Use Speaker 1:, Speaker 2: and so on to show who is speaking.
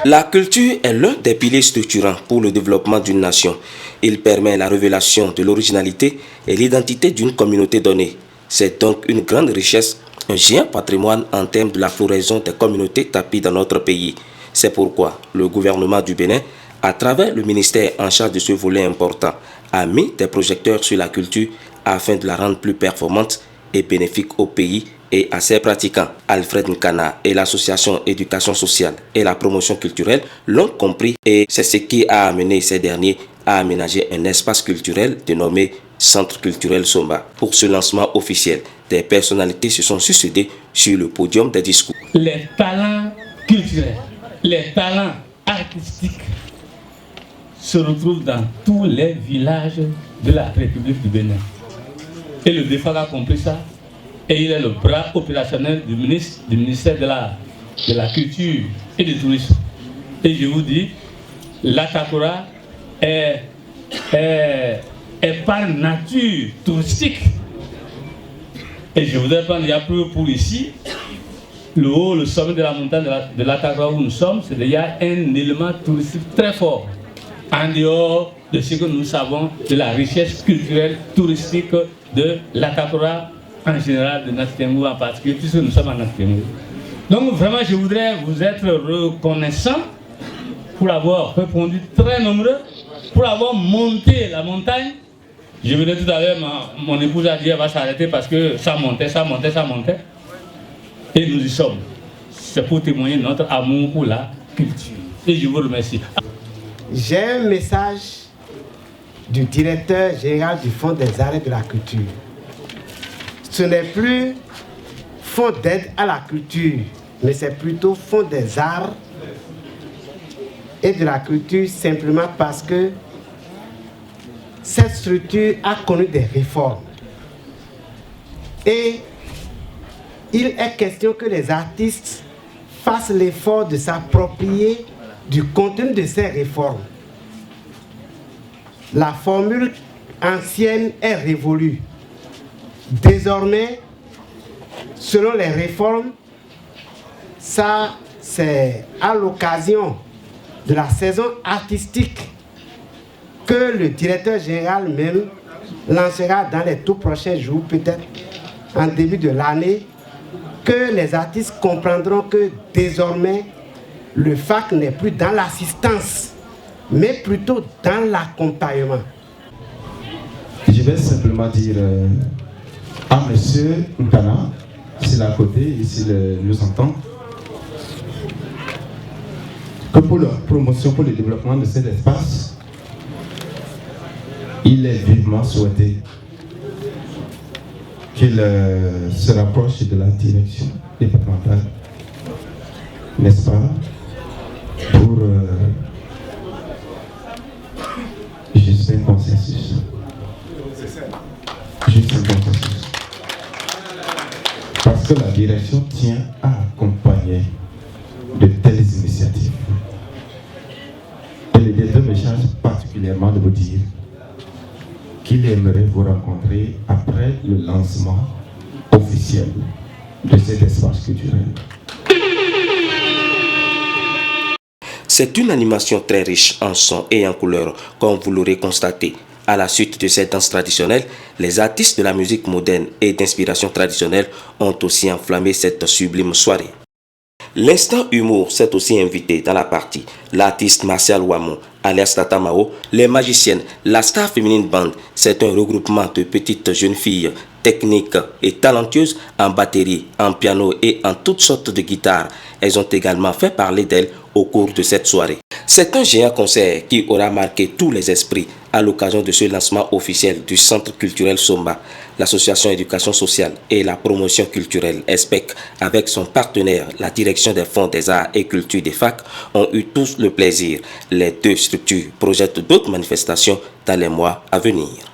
Speaker 1: La culture est l'un des piliers structurants pour le développement d'une nation. Il permet la révélation de l'originalité et l'identité d'une communauté donnée. C'est donc une grande richesse, un géant patrimoine en termes de la floraison des communautés tapies dans notre pays. C'est pourquoi le gouvernement du Bénin, à travers le ministère en charge de ce volet important, a mis des projecteurs sur la culture afin de la rendre plus performante et bénéfique au pays et à ses pratiquants. Alfred Nkana et l'association Éducation sociale et la promotion culturelle l'ont compris et c'est ce qui a amené ces derniers à aménager un espace culturel dénommé Centre culturel Somba. Pour ce lancement officiel, des personnalités se sont succédées sur le podium des discours.
Speaker 2: Les talents culturels, les talents artistiques se retrouvent dans tous les villages de la République du Bénin. Et le DEFAC a compris ça. Et il est le bras opérationnel du ministère de la Culture et du Tourisme. Et je vous dis, l'Atakora est par nature touristique. Et je voudrais prendre la preuve pour ici. Le sommet de la montagne de l'Atakora où nous sommes, il y a un élément touristique très fort. En dehors de ce que nous savons de la richesse culturelle touristique de l'Atakora, en général de Nastengou en particulier, puisque nous sommes en Nastengou. Donc vraiment, je voudrais vous être reconnaissant pour avoir répondu très nombreux, pour avoir monté la montagne. Je venais tout à l'heure, mon épouse a dit qu'elle va s'arrêter parce que ça montait. Et nous y sommes. C'est pour témoigner notre amour pour la culture. Et je vous remercie.
Speaker 3: J'ai un message du directeur général du Fonds des arts et de la culture. Ce n'est plus fonds d'aide à la culture, mais c'est plutôt fonds des arts et de la culture, simplement parce que cette structure a connu des réformes. Et il est question que les artistes fassent l'effort de s'approprier du contenu de ces réformes. La formule ancienne est révolue. Désormais, selon les réformes, ça c'est à l'occasion de la saison artistique que le directeur général même lancera dans les tout prochains jours, peut-être en début de l'année, que les artistes comprendront que désormais, le FAC n'est plus dans l'assistance, mais plutôt dans l'accompagnement.
Speaker 4: Je vais simplement dire à M. Nkana, s'il est à côté et s'il nous entend, que pour la promotion, pour le développement de cet espace, il est vivement souhaité qu'il se rapproche de la direction départementale, n'est-ce pas, pour juste un consensus. Juste un consensus. Parce que la direction tient à accompagner de telles initiatives. Et le directeur me charge particulièrement de vous dire qu'il aimerait vous rencontrer après le lancement officiel de cet espace culturel.
Speaker 1: C'est une animation très riche en sons et en couleurs, comme vous l'aurez constaté. À la suite de cette danse traditionnelle, les artistes de la musique moderne et d'inspiration traditionnelle ont aussi enflammé cette sublime soirée. L'instant humour s'est aussi invité dans la partie. L'artiste Martial Ouamou, alias Tata Mao, les magiciennes, la Star Féminine Band, c'est un regroupement de petites jeunes filles techniques et talentueuses en batterie, en piano et en toutes sortes de guitares. Elles ont également fait parler d'elles au cours de cette soirée. C'est un géant concert qui aura marqué tous les esprits à l'occasion de ce lancement officiel du Centre culturel Somba. L'association Éducation sociale et la promotion culturelle ESPEC, avec son partenaire, la direction des fonds des arts et culture des FAC, ont eu tous le plaisir. Les deux structures projettent d'autres manifestations dans les mois à venir.